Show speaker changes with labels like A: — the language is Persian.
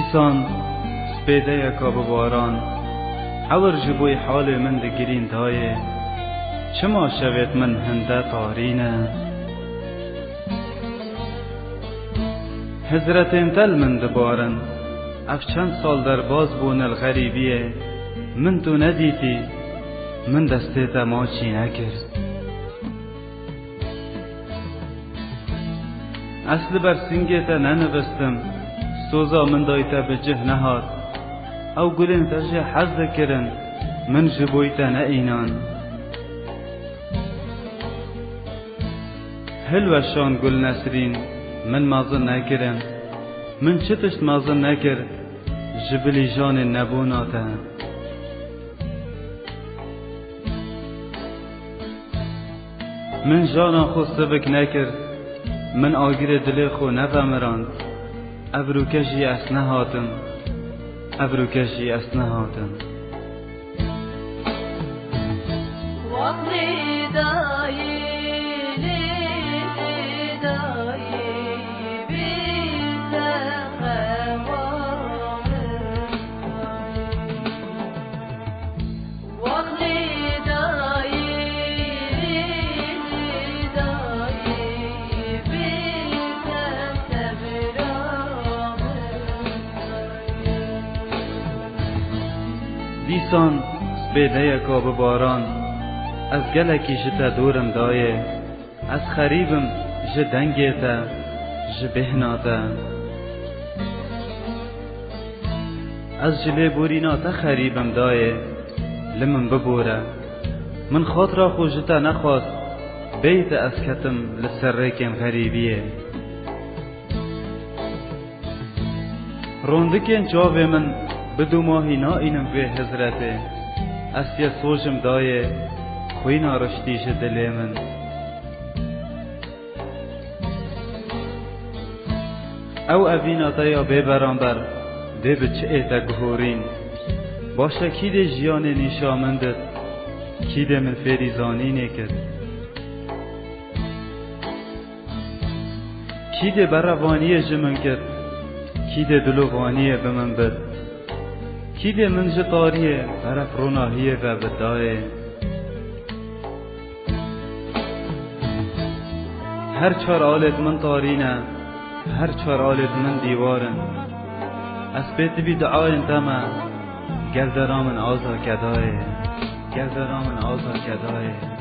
A: دیسان سپیده یکا بباران حور جبوی حال من دگرین دایه چما شوید من هنده تارینه حضرتین تل من دبارن اف چند سال در باز بون الغریبیه من تو ندیدی من دسته تماچی نکرد اصل بر سنگیت ننوستم سوزا من دایتا به جه نهاد او گلین تجه حز کرن من جبویتا نئینان هلوشان گل نسرین من مازن نکرم من چتشت مازن نکر جبلی جان نبوناتا من جانا خو سبک نکر من آگیر دلی خو نفهمراند ابروکشی اسنهاتم ابروکشی اسنهاتم دیسان سپیده یکا بباران از گلکی جتا دورم دایه از خریبم ج دنگیتا ج بهناتا از جلی بوریناتا خریبم دایه لمن ببوره من خاطر خو جتا نخواست بیت از کتم لسرکم غریبیه روندکین جاوه من بدو ماهی نائینم به حضرته اسیا سوجم دایه خوی نارشتیش دلی من او اوینا تایا ببران بر ده بچه ایتا گهورین باشه کی ده جیان نیشامندت کی ده من فریزانی نکد کی ده بروانی جمن کد کی ده دلوغانی بمن بد کی ده من جطاریه طرف روناهیه و بدایه هر چار آلت من طارینه هر چار آلت من دیوارن از بیت بی دعاین تمه گردرامن آزا کدایه گردرامن آزا کدایه